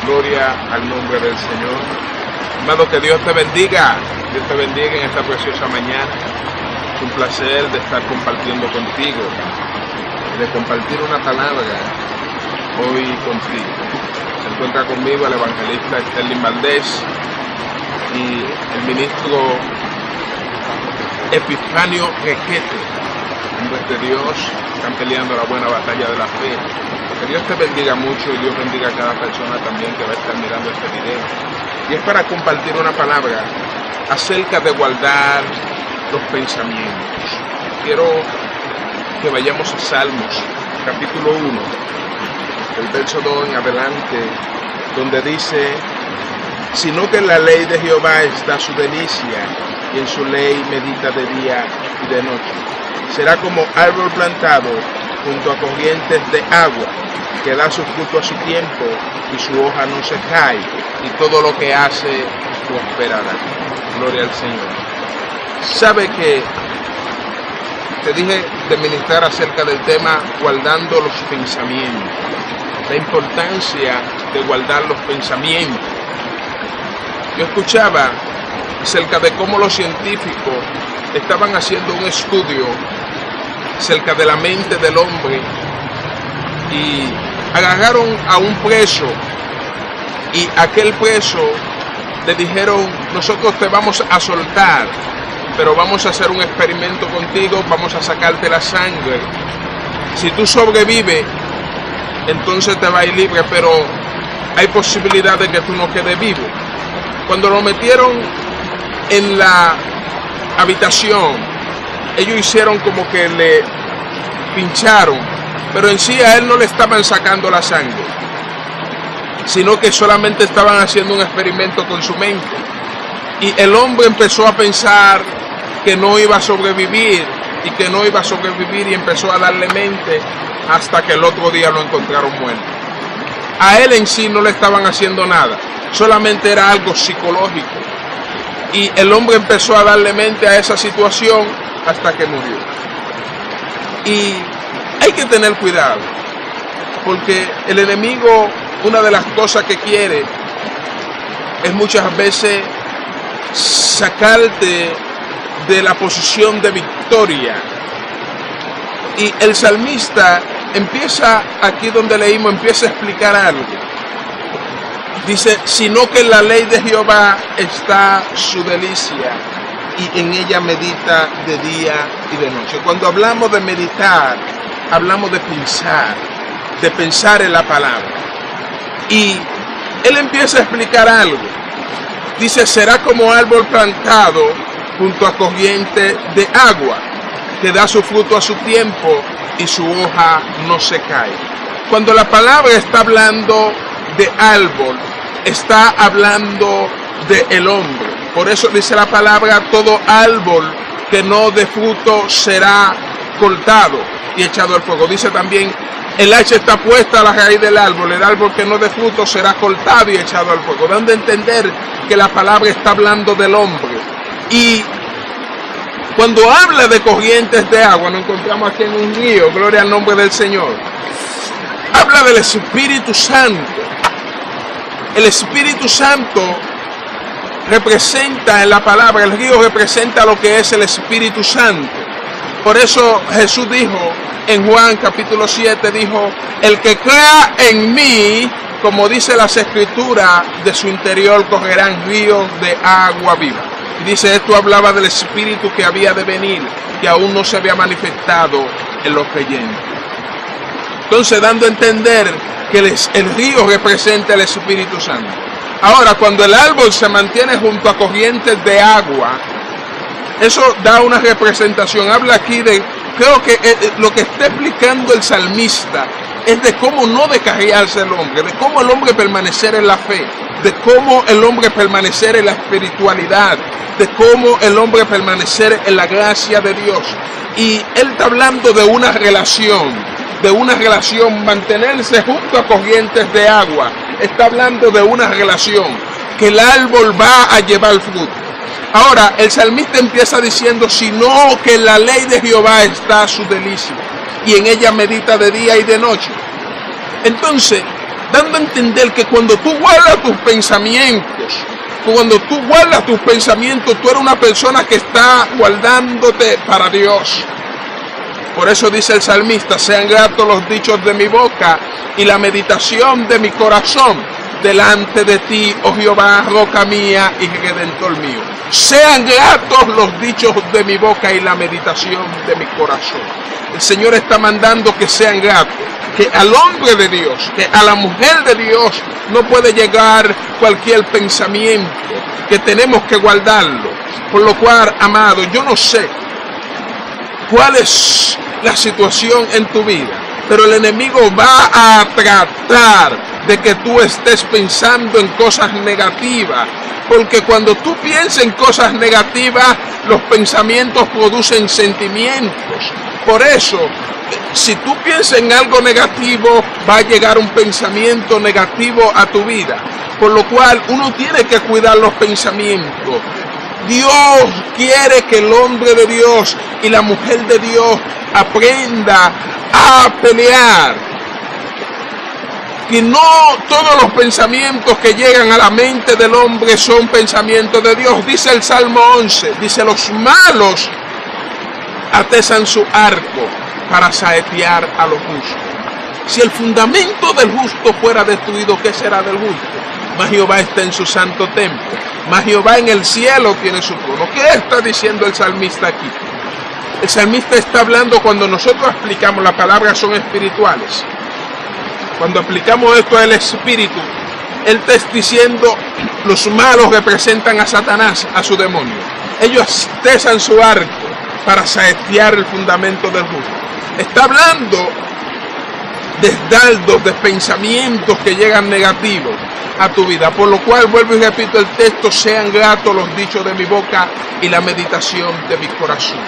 Gloria al nombre del Señor. Amado, que Dios te bendiga. Dios te bendiga en esta preciosa mañana. Es un placer de estar compartiendo contigo, de compartir una palabra hoy contigo. Se encuentra conmigo el evangelista Sterling Valdés y el ministro Epifanio Requete. Hombres de Dios están peleando la buena batalla de la fe. Que Dios te bendiga mucho y Dios bendiga a cada persona también que va a estar mirando este video. Y es para compartir una palabra acerca de guardar los pensamientos. Quiero que vayamos a Salmos, capítulo 1, el verso 2 en adelante, donde dice: sino que en la ley de Jehová está su delicia, y en su ley medita de día y de noche. Será como árbol plantado junto a corrientes de agua, que da su fruto a su tiempo, y su hoja no se cae, y todo lo que hace prosperará. Gloria al Señor. Sabe que te dije de ministrar acerca del tema guardando los pensamientos, la importancia de guardar los pensamientos. Yo escuchaba acerca de cómo los científicos estaban haciendo un estudio acerca de la mente del hombre y agarraron a un preso y aquel preso le dijeron: nosotros te vamos a soltar, pero vamos a hacer un experimento contigo, vamos a sacarte la sangre. Si tú sobrevives, entonces te vas a ir libre, pero hay posibilidad de que tú no quedes vivo. Cuando lo metieron en la habitación, ellos hicieron como que le pincharon, pero en sí a él no le estaban sacando la sangre, sino que solamente estaban haciendo un experimento con su mente. Y el hombre empezó a pensar que no iba a sobrevivir y que no iba a sobrevivir, y empezó a darle mente hasta que el otro día lo encontraron muerto. A él en sí no le estaban haciendo nada, solamente era algo psicológico. Y el hombre empezó a darle mente a esa situación hasta que murió. Y hay que tener cuidado, porque el enemigo, una de las cosas que quiere es muchas veces sacarte de la posición de victoria. Y el salmista empieza, aquí donde leímos, empieza a explicar algo. Dice: sino que en la ley de Jehová está su delicia, y en ella medita de día y de noche. Cuando hablamos de meditar, hablamos de pensar en la palabra. Y él empieza a explicar algo. Dice: será como árbol plantado junto a corriente de agua, que da su fruto a su tiempo, y su hoja no se cae. Cuando la palabra está hablando de árbol, está hablando de el hombre. Por eso dice la palabra: todo árbol que no dé fruto será cortado y echado al fuego. Dice también: el hacha está puesta a la raíz del árbol, el árbol que no dé fruto será cortado y echado al fuego. Dando a entender que la palabra está hablando del hombre. Y cuando habla de corrientes de agua, nos encontramos aquí en un río, gloria al nombre del Señor. Habla del Espíritu Santo. El Espíritu Santo representa en la palabra, el río representa lo que es el Espíritu Santo. Por eso Jesús dijo en Juan capítulo 7, dijo: el que crea en mí, como dice las Escrituras, de su interior correrán ríos de agua viva. Y dice, esto hablaba del Espíritu que había de venir, que aún no se había manifestado en los creyentes. Entonces, dando a entender que el río representa el Espíritu Santo. Ahora, cuando el árbol se mantiene junto a corrientes de agua, eso da una representación. Habla aquí de, creo que lo que está explicando el salmista es de cómo no descarriarse el hombre, de cómo el hombre permanecer en la fe, de cómo el hombre permanecer en la espiritualidad, de cómo el hombre permanecer en la gracia de Dios. Y él está hablando de una relación, mantenerse junto a corrientes de agua. Está hablando de una relación, que el árbol va a llevar fruto. Ahora, el salmista empieza diciendo, sino que en la ley de Jehová está su delicia, y en ella medita de día y de noche. Entonces, dando a entender que cuando tú guardas tus pensamientos, tú eres una persona que está guardándote para Dios. Por eso dice el salmista: sean gratos los dichos de mi boca y la meditación de mi corazón delante de ti, oh Jehová, roca mía y redentor mío. Sean gratos los dichos de mi boca y la meditación de mi corazón. El Señor está mandando que sean gratos, que al hombre de Dios, que a la mujer de Dios no puede llegar cualquier pensamiento, que tenemos que guardarlo. Por lo cual, amado, yo no sé cuál es la situación en tu vida, pero el enemigo va a tratar de que tú estés pensando en cosas negativas, porque cuando tú piensas en cosas negativas, los pensamientos producen sentimientos. Por eso, si tú piensas en algo negativo, va a llegar un pensamiento negativo a tu vida, por lo cual uno tiene que cuidar los pensamientos. Dios quiere que el hombre de Dios y la mujer de Dios aprenda a pelear. Que no todos los pensamientos que llegan a la mente del hombre son pensamientos de Dios. Dice el Salmo 11, dice: los malos atesan su arco para saetear a los justos. Si el fundamento del justo fuera destruido, ¿qué será del justo? Mas Jehová está en su santo templo, mas Jehová en el cielo tiene su trono. ¿Qué está diciendo el salmista aquí? El salmista está hablando, cuando nosotros aplicamos la palabra, son espirituales. Cuando aplicamos esto al espíritu, él está diciendo: los malos representan a Satanás, a su demonio. Ellos atesan su arco para saetear el fundamento del justo. Está hablando de dardos, de pensamientos que llegan negativos a tu vida. Por lo cual, vuelvo y repito el texto: sean gratos los dichos de mi boca y la meditación de mi corazón.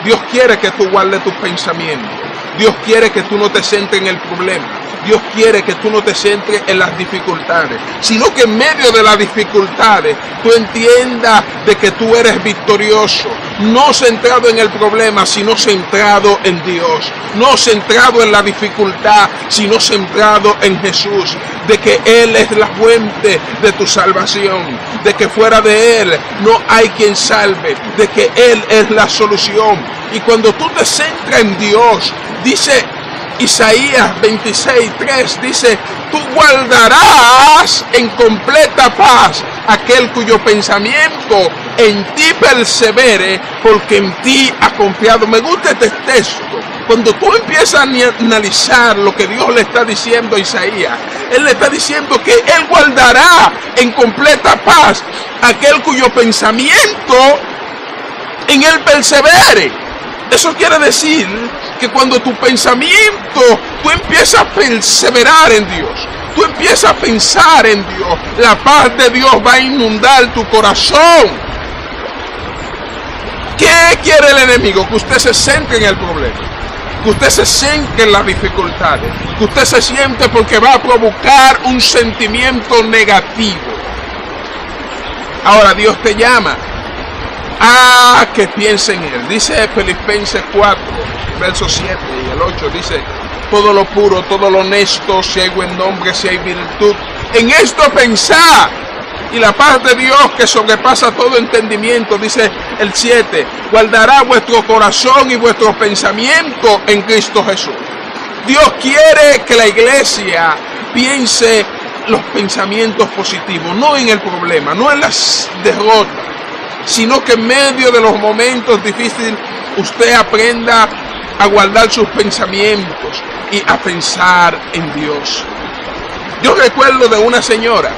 Dios quiere que tú guardes tus pensamientos. Dios quiere que tú no te centres en el problema. Dios quiere que tú no te centres en las dificultades, sino que en medio de las dificultades tú entiendas de que tú eres victorioso, no centrado en el problema, sino centrado en Dios, no centrado en la dificultad, sino centrado en Jesús, de que Él es la fuente de tu salvación, de que fuera de Él no hay quien salve, de que Él es la solución. Y cuando tú te centras en Dios, dice Isaías 26:3, dice: tú guardarás en completa paz aquel cuyo pensamiento en ti persevere, porque en ti ha confiado. Me gusta este texto. Cuando tú empiezas a analizar lo que Dios le está diciendo a Isaías, Él le está diciendo que Él guardará en completa paz aquel cuyo pensamiento en Él persevere. Eso quiere decir que cuando tu pensamiento, tú empiezas a perseverar en Dios, tú empiezas a pensar en Dios, la paz de Dios va a inundar tu corazón. ¿Qué quiere el enemigo? Que usted se centre en el problema, que usted se centre en las dificultades, que usted se siente, porque va a provocar un sentimiento negativo. Ahora Dios te llama a que piense en Él. Dice Filipenses 4, versos 7 y el 8, dice: todo lo puro, todo lo honesto, si hay buen nombre, si hay virtud, en esto pensad. Y la paz de Dios, que sobrepasa todo entendimiento, dice el 7, guardará vuestro corazón y vuestro pensamiento en Cristo Jesús. Dios quiere que la iglesia piense los pensamientos positivos, no en el problema, no en las derrotas, sino que en medio de los momentos difíciles usted aprenda a guardar sus pensamientos y a pensar en Dios. Yo recuerdo de una señora.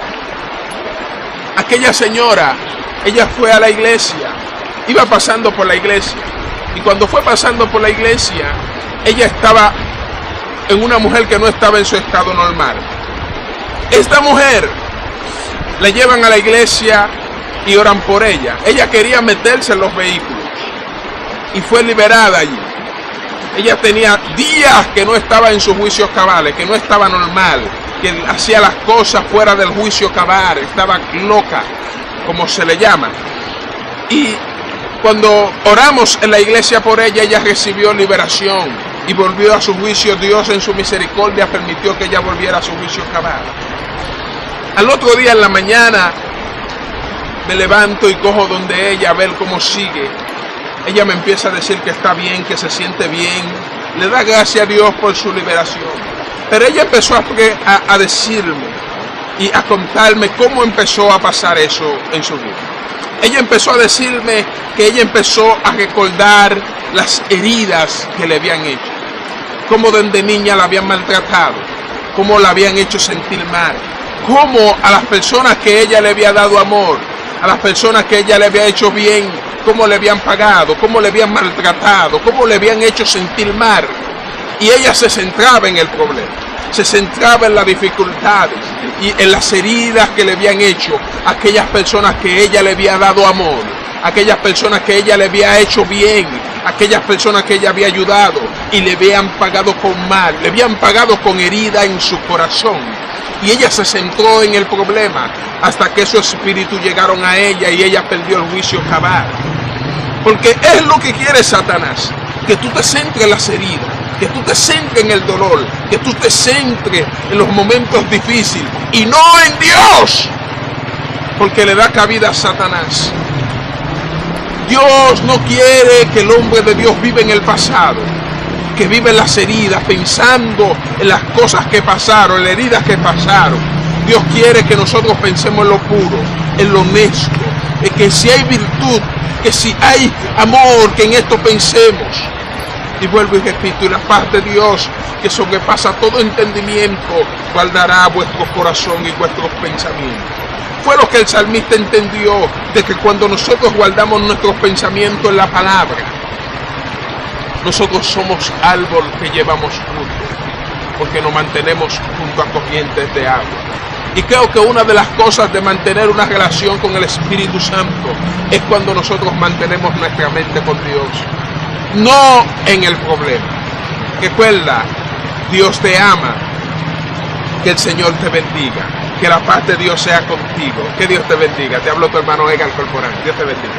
Aquella señora, ella fue a la iglesia, iba pasando por la iglesia, y cuando fue pasando por la iglesia, ella estaba en una mujer que no estaba en su estado normal. Esta mujer la llevan a la iglesia y oran por ella. Ella quería meterse en los vehículos y fue liberada allí. Ella tenía días que no estaba en sus juicios cabales, que no estaba normal, que hacía las cosas fuera del juicio cabal, estaba loca, como se le llama. Y cuando oramos en la iglesia por ella, ella recibió liberación. y volvió a su juicio. Dios en su misericordia permitió que ella volviera a su juicio cabal. Al otro día en la mañana me levanto y cojo donde ella a ver cómo sigue. Ella me empieza a decir que está bien, que se siente bien, le da gracias a Dios por su liberación. Pero ella empezó a decirme y a contarme cómo empezó a pasar eso en su vida. Ella empezó a decirme que ella empezó a recordar las heridas que le habían hecho, cómo desde niña la habían maltratado, cómo la habían hecho sentir mal, cómo a las personas que ella le había dado amor, a las personas que ella le había hecho bien, cómo le habían pagado, cómo le habían maltratado, cómo le habían hecho sentir mal. Y ella se centraba en el problema, se centraba en las dificultades y en las heridas que le habían hecho a aquellas personas que ella le había dado amor, aquellas personas que ella le había hecho bien, aquellas personas que ella había ayudado y le habían pagado con mal, le habían pagado con herida en su corazón. Y ella se centró en el problema hasta que esos espíritus llegaron a ella y ella perdió el juicio cabal. Porque es lo que quiere Satanás, que tú te centres en las heridas, que tú te centres en el dolor, que tú te centres en los momentos difíciles y no en Dios, porque le da cabida a Satanás. Dios no quiere que el hombre de Dios viva en el pasado, que vive en las heridas, pensando en las cosas que pasaron, en las heridas que pasaron. Dios quiere que nosotros pensemos en lo puro, en lo honesto, en que si hay virtud, que si hay amor, que en esto pensemos. Y vuelvo y repito, y la paz de Dios, que sobrepasa todo entendimiento, guardará vuestro corazón y vuestros pensamientos. Fue lo que el salmista entendió, de que cuando nosotros guardamos nuestros pensamientos en la palabra, nosotros somos árbol que llevamos fruto, porque nos mantenemos junto a corrientes de agua. Y creo que una de las cosas de mantener una relación con el Espíritu Santo es cuando nosotros mantenemos nuestra mente con Dios, no en el problema. Recuerda, Dios te ama, que el Señor te bendiga, que la paz de Dios sea contigo, que Dios te bendiga. Te hablo tu hermano Edgar Corporán, Dios te bendiga.